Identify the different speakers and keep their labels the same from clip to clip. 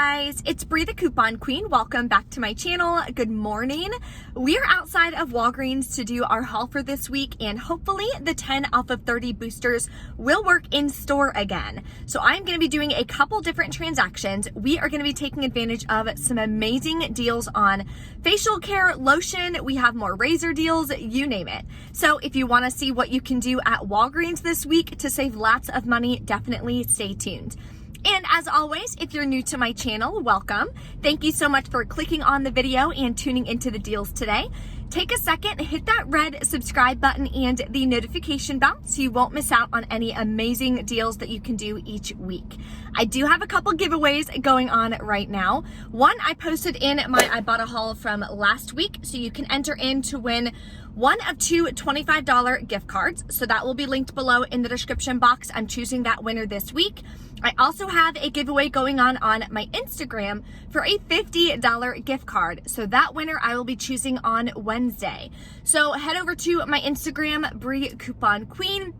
Speaker 1: guys, it's Bree the Coupon Queen. Welcome back to my channel. Good morning. We are outside of Walgreens to do our haul for this week, and hopefully the 10 off of 30 boosters will work in store again. So I'm going to be doing a couple different transactions. We are going to be taking advantage of some amazing deals on facial care, lotion. We have more razor deals, you name it. So if you want to see what you can do at Walgreens this week to save lots of money, definitely stay tuned. And as always, if you're new to my channel, welcome. Thank you so much for clicking on the video and tuning into the deals today. Take a second, hit that red subscribe button and the notification bell so you won't miss out on any amazing deals that you can do each week. I do have a couple giveaways going on right now. One I posted in my Ibotta haul from last week, so you can enter in to win one of two $25 gift cards. So that will be linked below in the description box. I'm choosing that winner this week. I also have a giveaway going on my Instagram for a $50 gift card. So that winner I will be choosing on Wednesday. So head over to my Instagram, Bree Coupon Queen.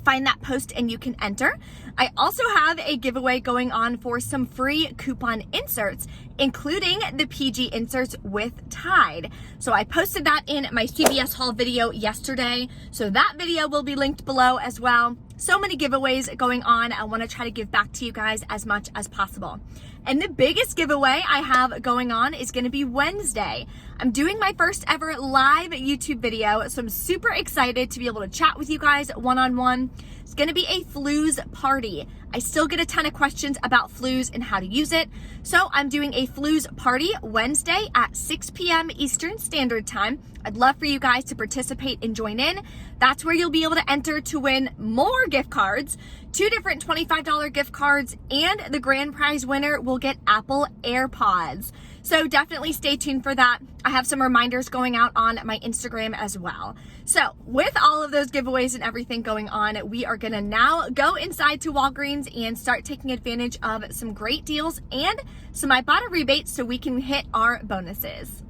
Speaker 1: Find that post and you can enter. I also have a giveaway going on for some free coupon inserts, including the PG inserts with Tide. So I posted that in my CVS haul video yesterday. So that video will be linked below as well. So many giveaways going on. I want to try to give back to you guys as much as possible. And the biggest giveaway I have going on is going to be Wednesday. I'm doing my first ever live YouTube video, so I'm super excited to be able to chat with you guys one-on-one. It's going to be a Fluz party. I still get a ton of questions about Fluz and how to use it. So I'm doing a Fluz party Wednesday at 6 p.m. Eastern Standard Time. I'd love for you guys to participate and join in. That's where you'll be able to enter to win more gift cards, two different $25 gift cards, and the grand prize winner will get Apple AirPods. So definitely stay tuned for that. I have some reminders going out on my Instagram as well. So with all of those giveaways and everything going on, we are gonna now go inside to Walgreens and start taking advantage of some great deals and some Ibotta rebates so we can hit our bonuses.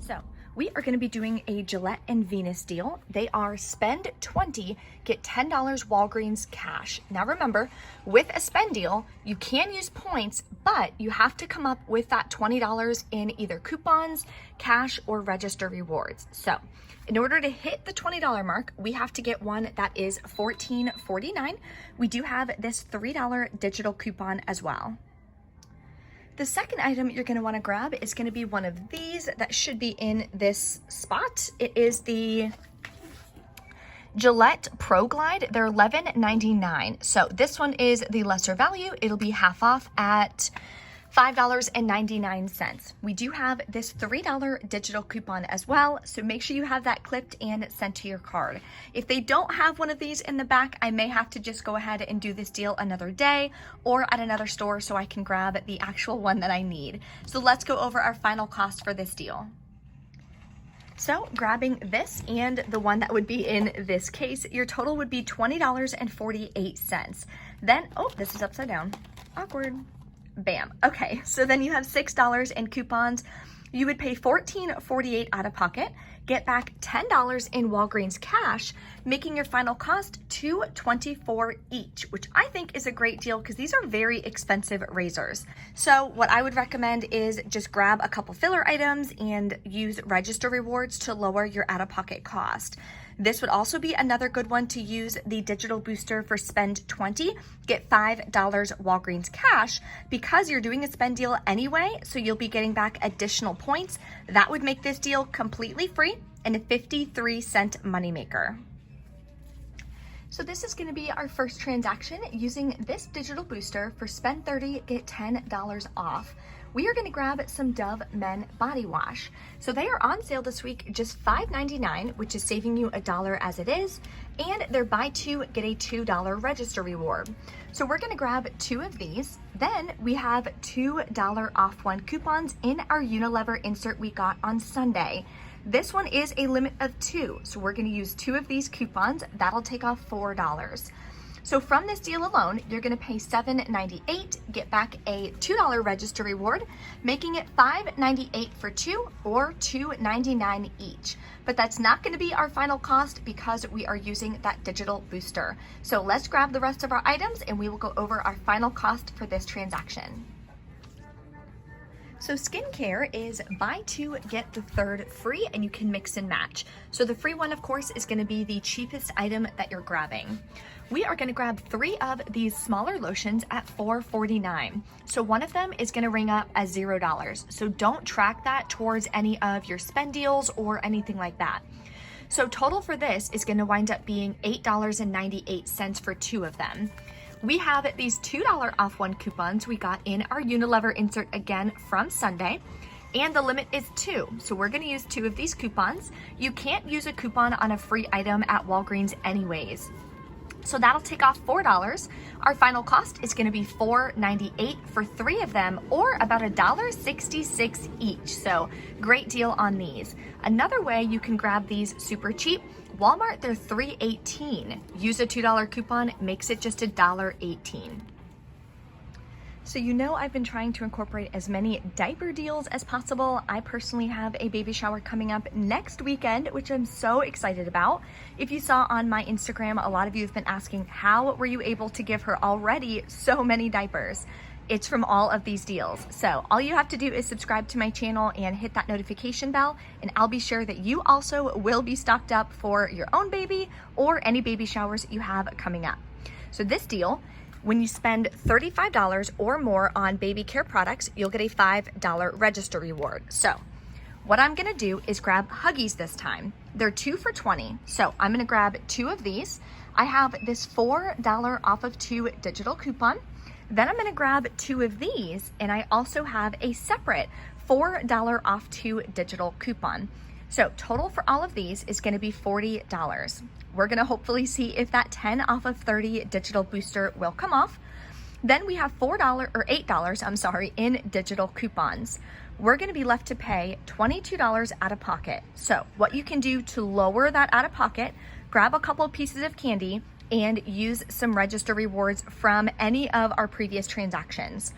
Speaker 1: So we are going to be doing a Gillette and Venus deal. They are spend 20, get $10 Walgreens cash. Now remember, with a spend deal, you can use points, but you have to come up with that $20 in either coupons, cash, or register rewards. So in order to hit the $20 mark, we have to get one that is $14.49. We do have this $3 digital coupon as well. The second item you're going to want to grab is going to be one of these that should be in this spot. It is the Gillette Pro Glide. They're $11.99. So this one is the lesser value. It'll be half off at $5.99. We do have this $3 digital coupon as well, so make sure you have that clipped and sent to your card. If they don't have one of these in the back, I may have to just go ahead and do this deal another day or at another store so I can grab the actual one that I need. So let's go over our final cost for this deal. So grabbing this and the one that would be in this case, your total would be $20.48. Then, oh, this is upside down. Awkward. Bam. Okay, so then you have $6 in coupons. You would pay $14.48 out of pocket, get back $10 in Walgreens cash, making your final cost $2.24 each, which I think is a great deal because these are very expensive razors. So what I would recommend is just grab a couple filler items and use register rewards to lower your out-of-pocket cost. This would also be another good one to use the digital booster for spend 20, get $5 Walgreens cash because you're doing a spend deal anyway, so you'll be getting back additional points. That would make this deal completely free and a 53-cent moneymaker. So this is going to be our first transaction using this digital booster for spend 30, get $10 off. We are going to grab some Dove Men Body Wash. So they are on sale this week, just $5.99, which is saving you $1 as it is, and they're buy two, get a $2 register reward. So we're going to grab two of these. Then we have $2 off one coupons in our Unilever insert we got on Sunday. This one is a limit of 2, so we're going to use 2 of these coupons. That'll take off $4. So from this deal alone, you're going to pay $7.98, get back a $2 register reward, making it $5.98 for 2 or $2.99 each. But that's not going to be our final cost because we are using that digital booster. So let's grab the rest of our items and we will go over our final cost for this transaction. So skincare is buy two, get the third free, and you can mix and match. So the free one, of course, is gonna be the cheapest item that you're grabbing. We are gonna grab 3 of these smaller lotions at $4.49. So one of them is gonna ring up as $0. So don't track that towards any of your spend deals or anything like that. So total for this is gonna wind up being $8.98 for 2 of them. We have these $2 off 1 coupons we got in our Unilever insert again from Sunday, and the limit is 2. So we're gonna use 2 of these coupons. You can't use a coupon on a free item at Walgreens anyways. So that'll take off $4. Our final cost is gonna be $4.98 for 3 of them, or about $1.66 each. So great deal on these. Another way you can grab these super cheap, Walmart, they're $3.18. Use a $2 coupon, makes it just $1.18. So you know I've been trying to incorporate as many diaper deals as possible. I personally have a baby shower coming up next weekend, which I'm so excited about. If you saw on my Instagram, a lot of you have been asking, how were you able to give her already so many diapers? It's from all of these deals. So all you have to do is subscribe to my channel and hit that notification bell, and I'll be sure that you also will be stocked up for your own baby or any baby showers you have coming up. So this deal, when you spend $35 or more on baby care products, you'll get a $5 register reward. So what I'm gonna do is grab Huggies this time. They're 2 for $20. So I'm gonna grab 2 of these. I have this $4 off of 2 digital coupon. Then I'm gonna grab 2 of these, and I also have a separate $4 off 2 digital coupon. So total for all of these is gonna be $40. We're gonna hopefully see if that 10 off of 30 digital booster will come off. Then we have $8, in digital coupons. We're gonna be left to pay $22 out of pocket. So what you can do to lower that out of pocket, grab a couple pieces of candy and use some register rewards from any of our previous transactions.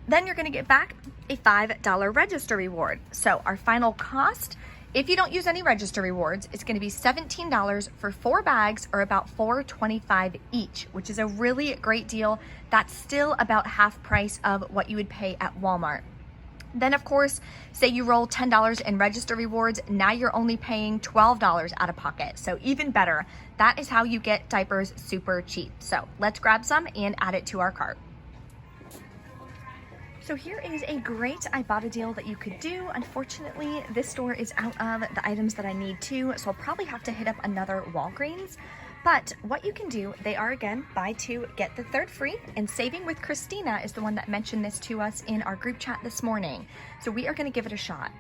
Speaker 1: Then you're gonna get back a $5 register reward. So our final cost, if you don't use any register rewards, it's gonna be $17 for 4 bags, or about $4.25 each, which is a really great deal. That's still about half price of what you would pay at Walmart. Then of course, say you roll $10 in register rewards, now you're only paying $12 out of pocket. So even better, that is how you get diapers super cheap. So let's grab some and add it to our cart. So here is a great Ibotta deal that you could do. Unfortunately, this store is out of the items that I need to, so I'll probably have to hit up another Walgreens. But what you can do, they are again, buy 2, get the 3rd free, and Saving with Christina is the one that mentioned this to us in our group chat this morning. So we are gonna give it a shot.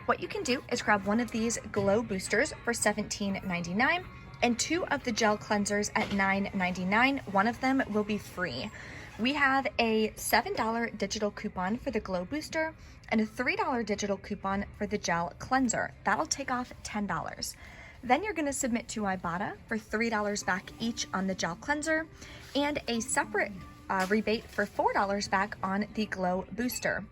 Speaker 1: What you can do is grab one of these glow boosters for $17.99 and 2 of the gel cleansers at $9.99. One of them will be free. We have a $7 digital coupon for the glow booster and a $3 digital coupon for the gel cleanser. That'll take off $10. Then you're gonna submit to Ibotta for $3 back each on the gel cleanser and a separate rebate for $4 back on the glow booster.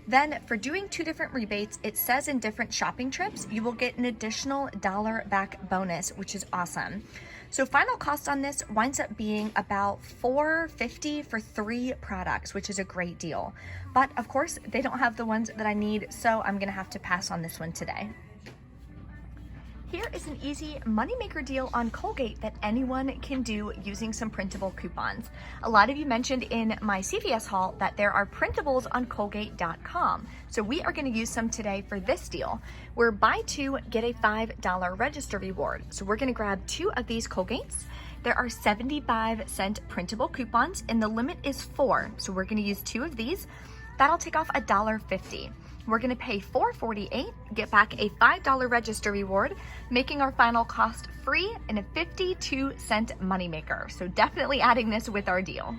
Speaker 1: Then for doing 2 different rebates, it says in different shopping trips, you will get an additional $1 back bonus, which is awesome. So final cost on this winds up being about $4.50 for 3 products, which is a great deal. But of course, they don't have the ones that I need, so I'm gonna have to pass on this one today. Here is an easy moneymaker deal on Colgate that anyone can do using some printable coupons. A lot of you mentioned in my CVS haul that there are printables on Colgate.com. So we are going to use some today for this deal, where buy 2, get a $5 register reward. So we're going to grab 2 of these Colgates. There are 75-cent printable coupons and the limit is 4. So we're going to use 2 of these. That'll take off $1.50. We're gonna pay $4.48, get back a $5 register reward, making our final cost free and a 52-cent moneymaker. So definitely adding this with our deal.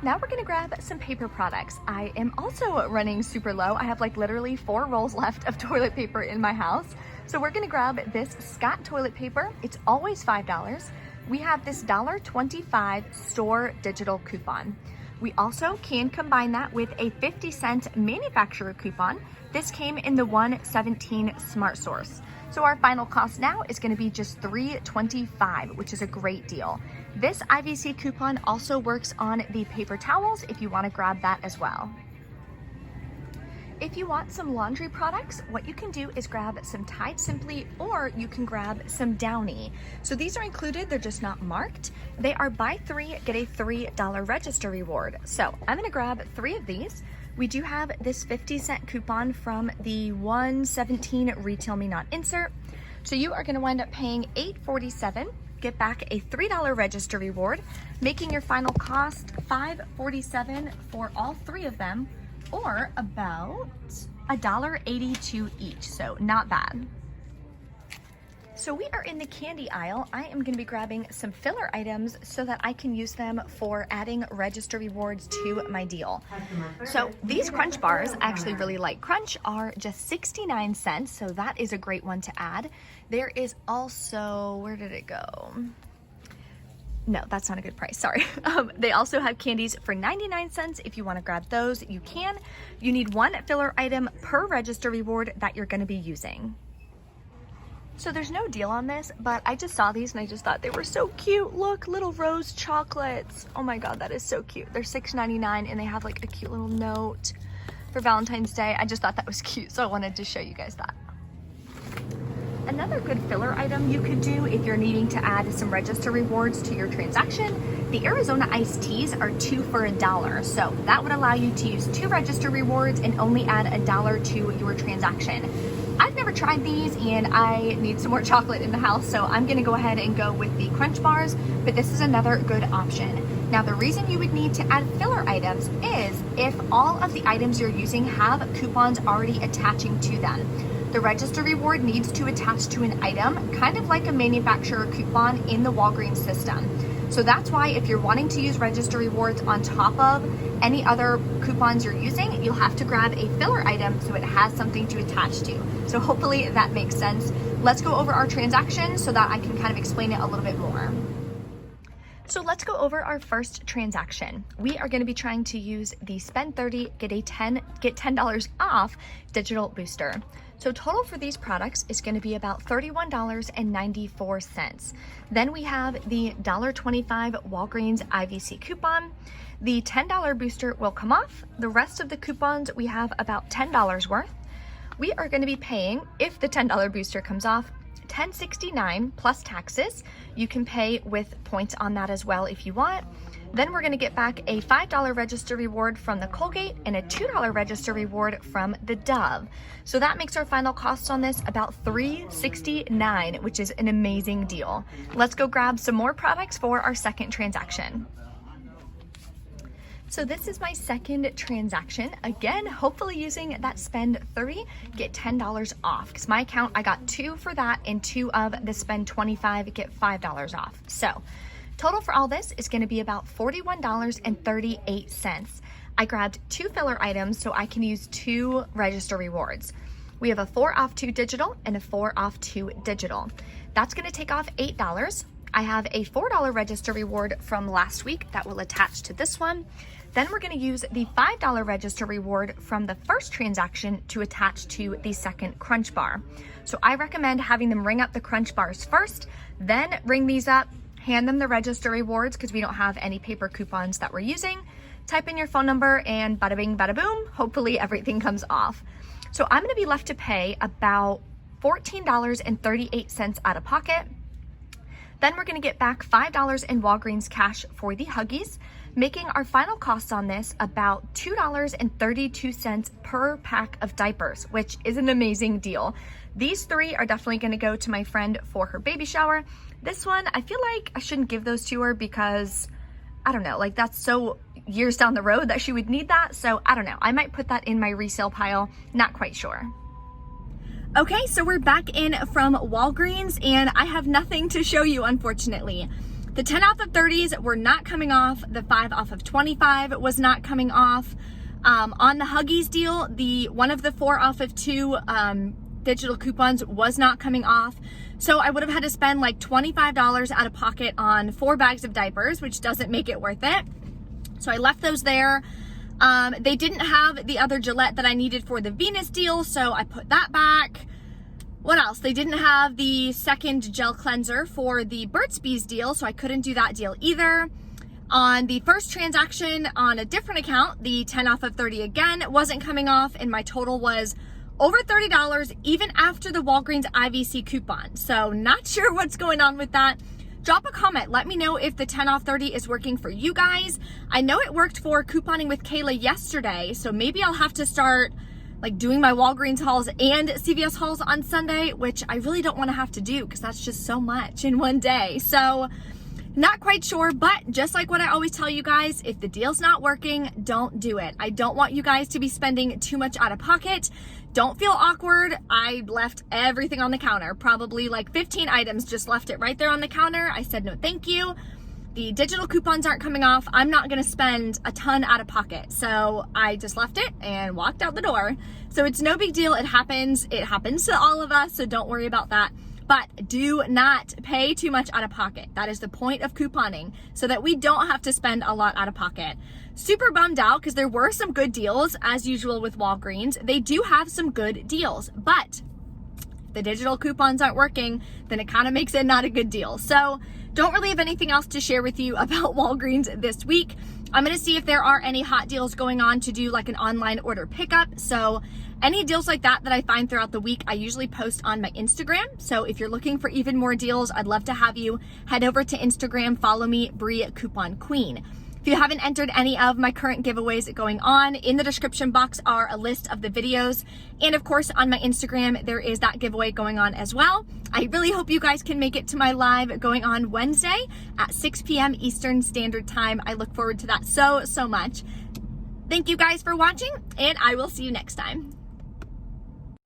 Speaker 1: Now we're gonna grab some paper products. I am also running super low. I have like literally 4 rolls left of toilet paper in my house. So we're gonna grab this Scott toilet paper. It's always $5. We have this $1.25 store digital coupon. We also can combine that with a 50-cent manufacturer coupon. This came in the 117 Smart Source. So our final cost now is going to be just $3.25, which is a great deal. This IVC coupon also works on the paper towels if you want to grab that as well. If you want some laundry products, what you can do is grab some Tide Simply, or you can grab some Downy. So these are included, they're just not marked. They are buy 3, get a $3 register reward. So I'm gonna grab 3 of these. We do have this 50-cent coupon from the 117 Retail Me Not insert. So you are gonna wind up paying $8.47, get back a $3 register reward, making your final cost $5.47 for all 3 of them, or about $1.82 each, so not bad. So we are in the candy aisle. I am gonna be grabbing some filler items so that I can use them for adding register rewards to my deal. So these Crunch bars, I actually really like Crunch, are just 69 cents, so that is a great one to add. There is also, where did it go? No, that's not a good price, sorry. They also have candies for 99 cents. If you wanna grab those, you can. You need 1 filler item per register reward that you're gonna be using. So there's no deal on this, but I just saw these and I just thought they were so cute. Look, little rose chocolates. Oh my God, that is so cute. They're $6.99 and they have like a cute little note for Valentine's Day. I just thought that was cute, so I wanted to show you guys that. Another good filler item you could do if you're needing to add some register rewards to your transaction, the Arizona iced teas are 2 for $1. So that would allow you to use 2 register rewards and only add $1 to your transaction. I've never tried these and I need some more chocolate in the house, so I'm gonna go ahead and go with the Crunch bars, but this is another good option. Now the reason you would need to add filler items is if all of the items you're using have coupons already attaching to them. The register reward needs to attach to an item, kind of like a manufacturer coupon in the Walgreens system. So that's why if you're wanting to use register rewards on top of any other coupons you're using, you'll have to grab a filler item so it has something to attach to. So hopefully that makes sense. Let's go over our transaction so that I can kind of explain it a little bit more. So let's go over our first transaction. We are going to be trying to use the spend 30, get $10 off digital booster. So total for these products is going to be about $31.94. Then we have the $1.25 Walgreens IVC coupon. The $10 booster will come off. The rest of the coupons, we have about $10 worth. We are going to be paying, if the $10 booster comes off, $10.69 plus taxes. You can pay with points on that as well if you want. Then we're gonna get back a $5 register reward from the Colgate and a $2 register reward from the Dove. So that makes our final cost on this about $3.69, which is an amazing deal. Let's go grab some more products for our second transaction. So this is my second transaction. Again, hopefully using that spend 30, get $10 off. Because my account, I got 2 for that and 2 of the spend 25, get $5 off. So total for all this is gonna be about $41.38. I grabbed 2 filler items so I can use 2 register rewards. We have a 4 off 2 digital and a 4 off 2 digital. That's gonna take off $8. I have a $4 register reward from last week that will attach to this one. Then we're gonna use the $5 register reward from the first transaction to attach to the second Crunch bar. So I recommend having them ring up the Crunch bars first, then ring these up, hand them the register rewards because we don't have any paper coupons that we're using, type in your phone number, and bada bing, bada boom, hopefully everything comes off. So I'm gonna be left to pay about $14.38 out of pocket. Then we're gonna get back $5 in Walgreens cash for the Huggies, making our final cost on this about $2.32 per pack of diapers, which is an amazing deal. These 3 are definitely gonna go to my friend for her baby shower. This one, I feel like I shouldn't give those to her because, I don't know, like that's so years down the road that she would need that. So I don't know, I might put that in my resale pile, not quite sure. Okay, so we're back in from Walgreens and I have nothing to show you, unfortunately. The 10 off of 30s were not coming off. The 5 off of 25 was not coming off. On the Huggies deal, one of the 4 off of 2 digital coupons was not coming off. So I would have had to spend like $25 out of pocket on 4 bags of diapers, which doesn't make it worth it. So I left those there. They didn't have the other Gillette that I needed for the Venus deal, so I put that back. What else? They didn't have the second gel cleanser for the Burt's Bees deal, so I couldn't do that deal either. On the first transaction on a different account, the 10 off of 30 again wasn't coming off, and my total was over $30 even after the Walgreens IVC coupon. So not sure what's going on with that. Drop a comment. Let me know if the 10 off 30 is working for you guys. I know it worked for couponing with Kayla yesterday, so maybe I'll have to start like doing my Walgreens hauls and CVS hauls on Sunday, which I really don't want to have to do because that's just so much in one day. So not quite sure, but just like what I always tell you guys, if the deal's not working, don't do it. I don't want you guys to be spending too much out of pocket. Don't feel awkward. I left everything on the counter, probably like 15 items, just left it right there on the counter. I said, no, thank you. The digital coupons aren't coming off. I'm not going to spend a ton out of pocket. So I just left it and walked out the door. So it's no big deal. It happens. It happens to all of us. So don't worry about that. But do not pay too much out of pocket. That is the point of couponing, so that we don't have to spend a lot out of pocket. Super bummed out because there were some good deals as usual with Walgreens. They do have some good deals, but if the digital coupons aren't working, then it kind of makes it not a good deal. So don't really have anything else to share with you about Walgreens this week. I'm going to see if there are any hot deals going on to do like an online order pickup. So any deals like that I find throughout the week, I usually post on my Instagram. So if you're looking for even more deals, I'd love to have you head over to Instagram, follow me, Bree Coupon Queen. If you haven't entered any of my current giveaways going on, in the description box are a list of the videos. And of course, on my Instagram, there is that giveaway going on as well. I really hope you guys can make it to my live going on Wednesday at 6 p.m. Eastern Standard Time. I look forward to that so much. Thank you guys for watching, and I will see you next time.